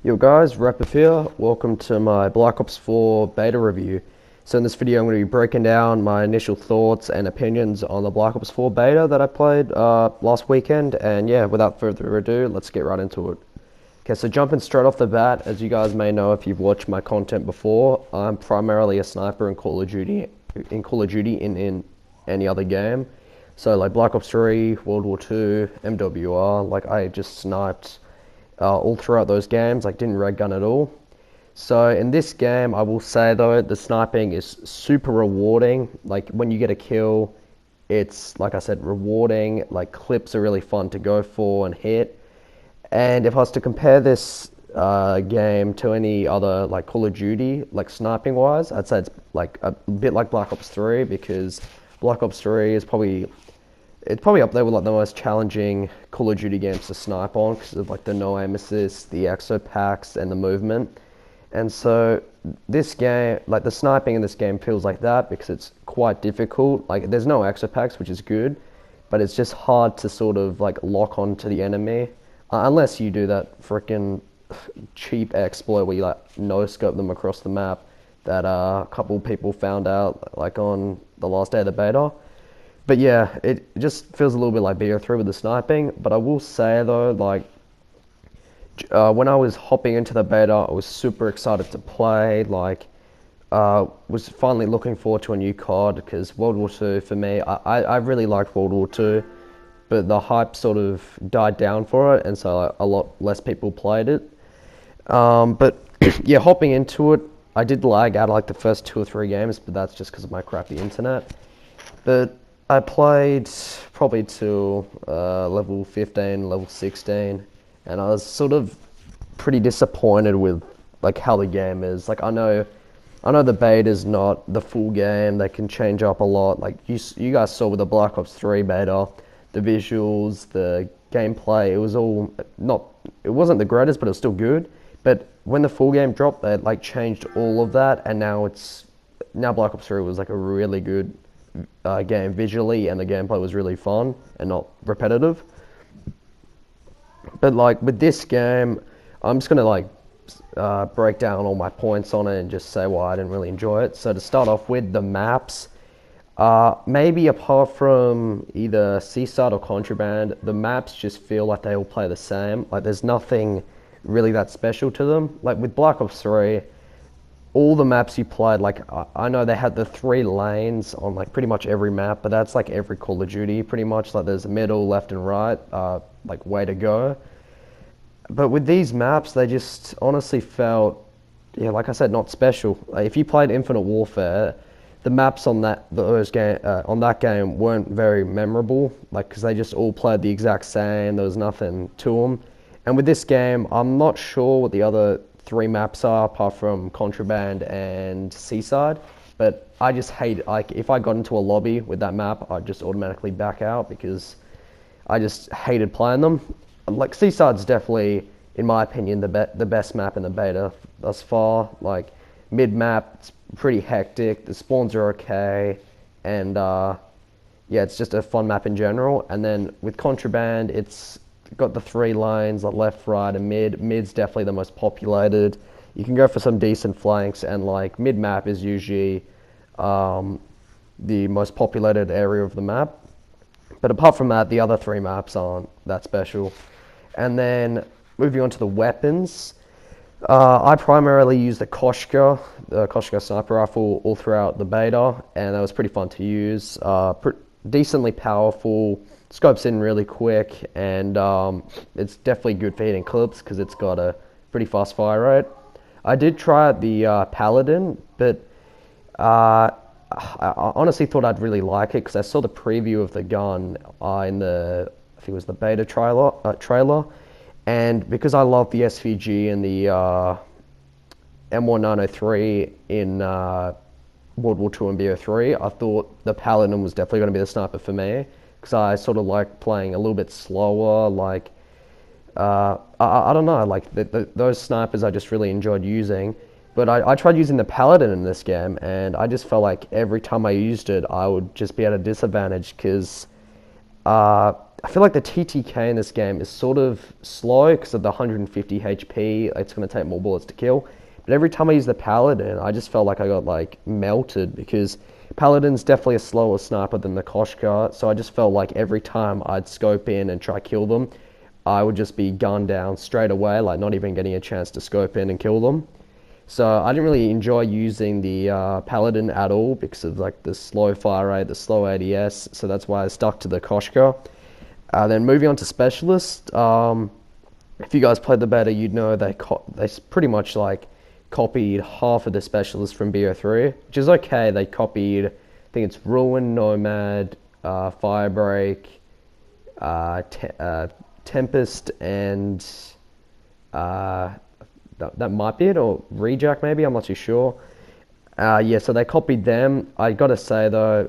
Yo guys, Rapid here. Welcome to my Black Ops 4 beta review. So in this video I'm going to be breaking down my initial thoughts and opinions on the Black Ops 4 beta that I played last weekend. And yeah, without further ado, let's get right into it. Okay, so jumping straight off the bat, as you guys may know if you've watched my content before, I'm primarily a sniper in Call of Duty, in any other game. So like Black Ops 3, World War 2, MWR, like I just sniped all throughout those games, like didn't red gun at all. So in this game, I will say though, the sniping is super rewarding. Like when you get a kill, it's, like I said, rewarding. Like clips are really fun to go for and hit. And if I was to compare this game to any other like Call of Duty, like sniping wise, I'd say it's like a bit like Black Ops 3, because Black Ops 3 is probably up there with like the most challenging Call of Duty games to snipe on because of like the no aim assist, the exo packs, and the movement. And so this game, like the sniping in this game feels like that because it's quite difficult. Like there's no exo packs, which is good, but it's just hard to sort of like lock onto the enemy unless you do that freaking cheap exploit where you like no scope them across the map that a couple people found out like on the last day of the beta. But yeah, it just feels a little bit like BO3 with the sniping. But I will say though, like when I was hopping into the beta, I was super excited to play. Like, was finally looking forward to a new COD because World War II for me, I really liked World War II, but the hype sort of died down for it, and so a lot less people played it. But yeah, hopping into it, I did lag out like the first 2 or 3 games, but that's just because of my crappy internet. But I played probably till level 15, level 16, and I was sort of pretty disappointed with like how the game is. Like I know the beta is not the full game. They can change up a lot. Like you guys saw with the Black Ops 3 beta, the visuals, the gameplay, it wasn't the greatest, but it was still good. But when the full game dropped, they like changed all of that, and now Black Ops 3 was like a really good game visually, and the gameplay was really fun and not repetitive. But like with this game, I'm just gonna like break down all my points on it and just say why I didn't really enjoy it. So to start off with, the maps, maybe apart from either Seaside or Contraband, the maps just feel like they all play the same. Like there's nothing really that special to them. Like with Black Ops 3, all the maps you played, like I know they had the 3 lanes on like pretty much every map, but that's like every Call of Duty pretty much. Like there's middle, left, and right, like way to go. But with these maps, they just honestly felt, yeah, like I said, not special. Like if you played Infinite Warfare, the maps on that game weren't very memorable, like because they just all played the exact same. There was nothing to them. And with this game, I'm not sure what the other 3 maps are apart from Contraband and Seaside, but I just hate, like if I got into a lobby with that map, I'd just automatically back out because I just hated playing them. Like Seaside's definitely, in my opinion, the best map in the beta thus far. Like mid map, it's pretty hectic. The spawns are okay, and yeah, it's just a fun map in general. And then with Contraband, it's got the 3 lanes, like left, right, and mid. Mid's definitely the most populated. You can go for some decent flanks, and like mid map is usually the most populated area of the map. But apart from that, the other 3 maps aren't that special. And then moving on to the weapons, I primarily used the Koshka sniper rifle all throughout the beta, and that was pretty fun to use. Decently powerful, scopes in really quick, and it's definitely good for hitting clips because it's got a pretty fast fire rate. I did try out the Paladin, but I honestly thought I'd really like it because I saw the preview of the gun I think it was the beta trailer, and because I love the SVG and the M1903 in World War II and BO3, I thought the Paladin was definitely going to be the sniper for me because I sort of like playing a little bit slower. Like I don't know, like those snipers I just really enjoyed using. But I tried using the Paladin in this game, and I just felt like every time I used it, I would just be at a disadvantage because I feel like the TTK in this game is sort of slow because of the 150 HP. It's going to take more bullets to kill. But every time I use the Paladin, I just felt like I got like melted because Paladin's definitely a slower sniper than the Koshka. So I just felt like every time I'd scope in and try kill them, I would just be gunned down straight away, like not even getting a chance to scope in and kill them. So I didn't really enjoy using the Paladin at all because of like the slow fire rate, the slow ADS. So that's why I stuck to the Koshka. Then moving on to Specialist. If you guys played the beta, you'd know they pretty much like copied half of the Specialists from BO3, which is okay. They copied, I think it's Ruin, Nomad, Firebreak, Tempest, and that might be it, or Rejack maybe, I'm not too sure. Yeah, so they copied them. I gotta say though,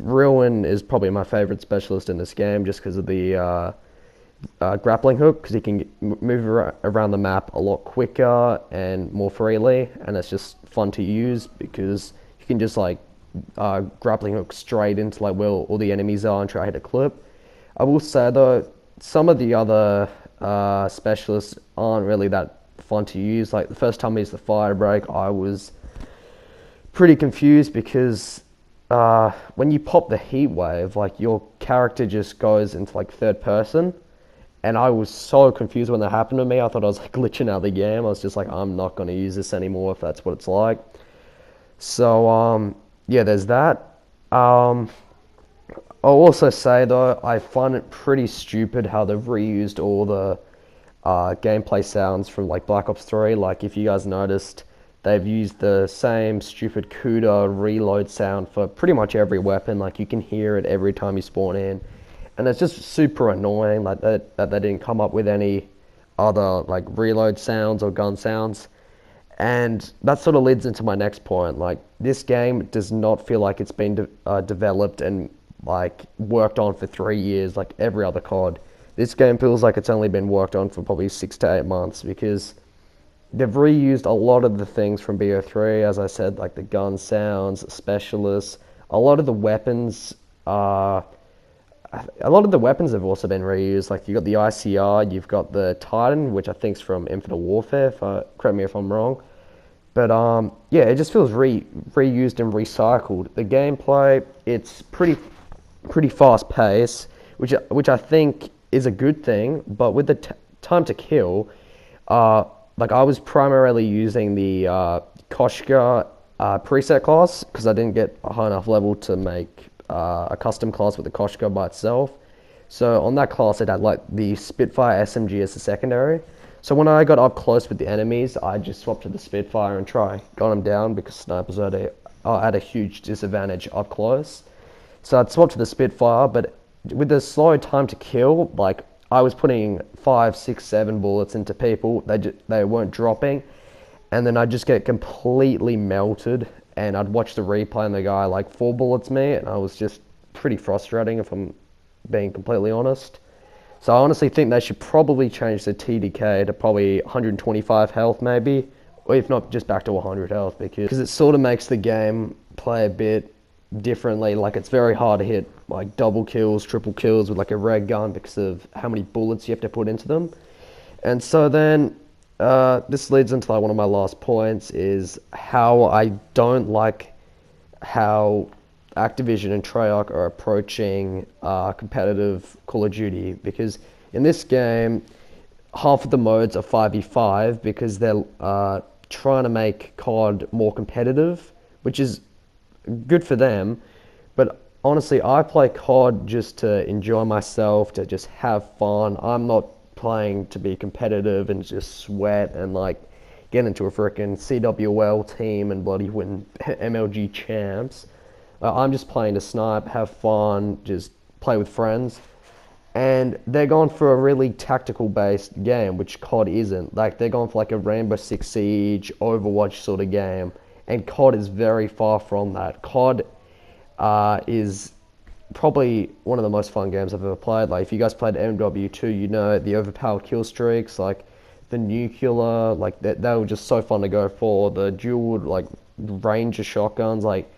Ruin is probably my favorite specialist in this game just because of the grappling hook, because he can move around the map a lot quicker and more freely, and it's just fun to use because you can just like grappling hook straight into like where all the enemies are and try to hit a clip. I will say though, some of the other specialists aren't really that fun to use. Like the first time I used the Firebreak, I was pretty confused because when you pop the heat wave, like your character just goes into like third person, and I was so confused when that happened to me. I thought I was like glitching out of the game. I was just like, I'm not going to use this anymore if that's what it's like. So yeah, there's that. I'll also say though, I find it pretty stupid how they've reused all the gameplay sounds from like Black Ops 3. Like if you guys noticed, they've used the same stupid CUDA reload sound for pretty much every weapon. Like you can hear it every time you spawn in, and it's just super annoying like that they didn't come up with any other like reload sounds or gun sounds. And that sort of leads into my next point. Like this game does not feel like it's been developed and like worked on for 3 years like every other COD. This game feels like it's only been worked on for probably 6 to 8 months because they've reused a lot of the things from BO3, as I said, like the gun sounds, specialists. A lot of the weapons have also been reused. Like you've got the ICR, you've got the Titan, which I think's from Infinite Warfare. Correct me if I'm wrong. But yeah, it just feels reused and recycled. The gameplay, it's pretty fast paced, which I think is a good thing. But with the time to kill, like I was primarily using the Koshka preset class because I didn't get a high enough level to make a custom class with the Koshka by itself. So on that class, it had like the Spitfire SMG as a secondary. So when I got up close with the enemies, I just swapped to the Spitfire and gun them down because snipers are at a huge disadvantage up close. So I'd swap to the Spitfire, but with the slow time to kill, like I was putting 5, 6, 7 bullets into people. They weren't dropping, and then I'd just get completely melted. And I'd watch the replay, and the guy like 4 bullets me, and I was just pretty frustrating if I'm being completely honest. So I honestly think they should probably change the TDK to probably 125 health maybe, or if not just back to 100 health because it sort of makes the game play a bit differently. Like it's very hard to hit like double kills, triple kills with like a red gun because of how many bullets you have to put into them. And so then this leads into like one of my last points is how I don't like how Activision and Treyarch are approaching competitive Call of Duty, because in this game half of the modes are 5v5 because they're trying to make COD more competitive, which is good for them. But honestly, I play COD just to enjoy myself, to just have fun. I'm not playing to be competitive and just sweat and like get into a freaking CWL team and bloody win MLG champs. I'm just playing to snipe, have fun, just play with friends. And they're going for a really tactical based game, which COD isn't. Like they're going for like a Rainbow Six Siege, Overwatch sort of game. And COD is very far from that. COD is probably one of the most fun games I've ever played. Like if you guys played MW2, you know the overpowered kill streaks, like the nuclear, like they were just so fun to go for. The dual like range of shotguns, like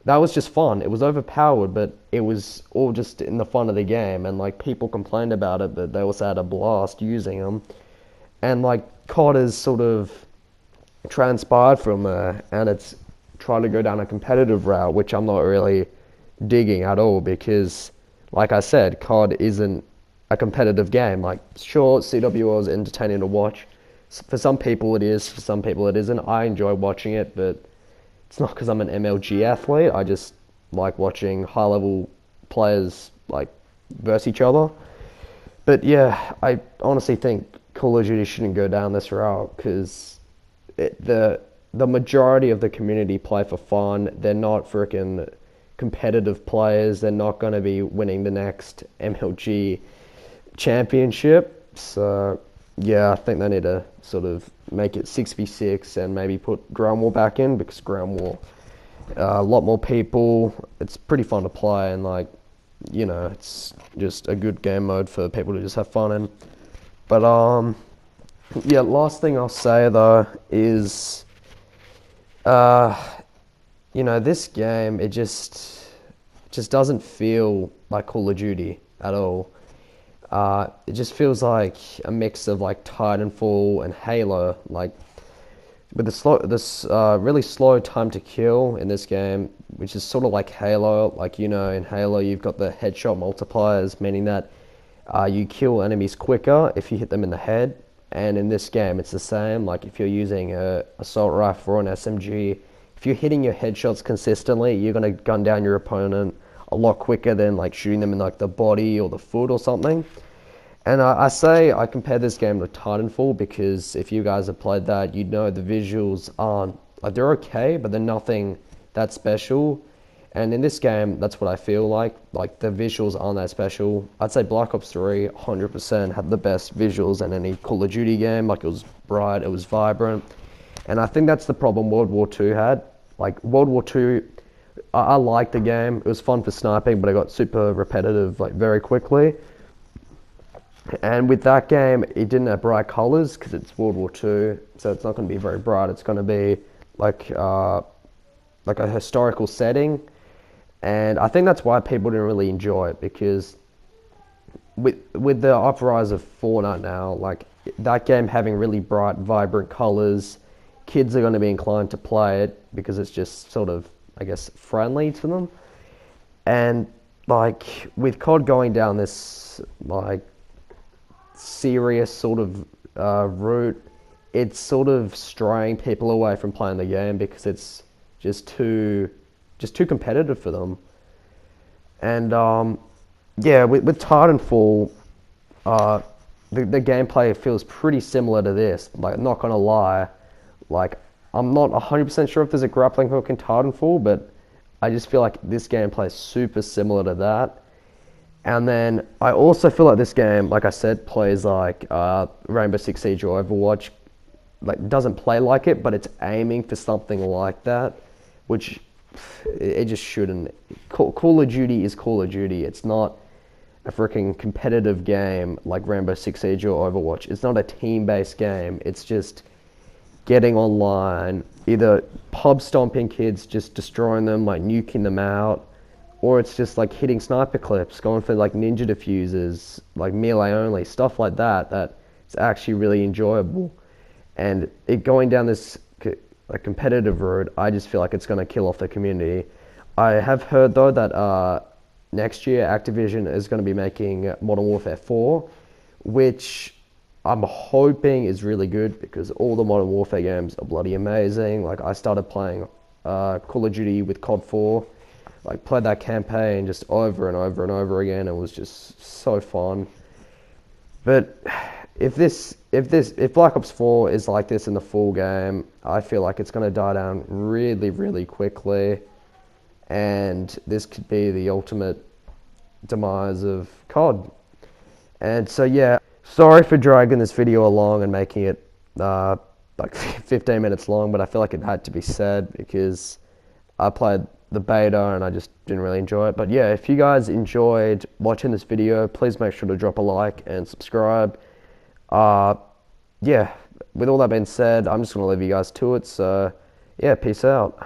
that was just fun. It was overpowered, but it was all just in the fun of the game. And like people complained about it, but they also had a blast using them. And like COD has sort of transpired from and it's trying to go down a competitive route, which I'm not really digging at all because, like I said, COD isn't a competitive game. Like, sure, CWL is entertaining to watch. For some people it is, for some people it isn't. I enjoy watching it, but it's not because I'm an MLG athlete. I just like watching high-level players like verse each other. But yeah, I honestly think Call of Duty shouldn't go down this route because the majority of the community play for fun. They're not freaking competitive players. They're not going to be winning the next MLG championship. So yeah, I think they need to sort of make it 6v6 and maybe put Ground War back in because Ground War, a lot more people. It's pretty fun to play and like, you know, it's just a good game mode for people to just have fun in. But yeah, last thing I'll say though is, you know, this game it just doesn't feel like Call of Duty at all. It just feels like a mix of like Titanfall and Halo, like with this really slow time to kill in this game, which is sort of like Halo. Like, you know, in Halo you've got the headshot multipliers, meaning that you kill enemies quicker if you hit them in the head. And in this game it's the same. Like if you're using a assault rifle or an SMG, if you're hitting your headshots consistently, you're gonna gun down your opponent a lot quicker than like shooting them in like the body or the foot or something. And I compare this game to Titanfall because if you guys have played that, you'd know the visuals aren't, like they're okay, but they're nothing that special. And in this game, that's what I feel like the visuals aren't that special. I'd say Black Ops 3 100% had the best visuals in any Call of Duty game. Like it was bright, it was vibrant. And I think that's the problem World War II had. Like World War II, I liked the game. It was fun for sniping, but it got super repetitive like very quickly. And with that game, it didn't have bright colors because it's World War II, so it's not going to be very bright. It's going to be like a historical setting, and I think that's why people didn't really enjoy it because with the uprise of Fortnite now, like that game having really bright, vibrant colors, kids are going to be inclined to play it because it's just sort of, I guess, friendly to them. And like with COD going down this like serious sort of route, it's sort of straying people away from playing the game because it's just too competitive for them. And yeah, with Titanfall, the gameplay feels pretty similar to this. Like, not gonna lie, like I'm not 100% sure if there's a grappling hook in Titanfall, but I just feel like this gameplay is super similar to that. And then I also feel like this game, like I said, plays like Rainbow Six Siege or Overwatch. Like, doesn't play like it, but it's aiming for something like that, which it just shouldn't. Call of Duty is Call of Duty. It's not a freaking competitive game like Rainbow Six Siege or Overwatch. It's not a team-based game. It's just getting online, either pub stomping kids, just destroying them, like nuking them out, or it's just like hitting sniper clips, going for like ninja diffusers, like melee only, stuff like that, that is actually really enjoyable. And it going down this like competitive route, I just feel like it's going to kill off the community. I have heard though that next year Activision is going to be making Modern Warfare 4, which I'm hoping is really good because all the Modern Warfare games are bloody amazing. Like I started playing Call of Duty with COD 4, like played that campaign just over and over and over again. It was just so fun. But if Black Ops 4 is like this in the full game, I feel like it's going to die down really, really quickly. And this could be the ultimate demise of COD. And so yeah, sorry for dragging this video along and making it like 15 minutes long, but I feel like it had to be said because I played the beta and I just didn't really enjoy it. But yeah, if you guys enjoyed watching this video, please make sure to drop a like and subscribe. Yeah, with all that being said, I'm just going to leave you guys to it. So yeah, peace out.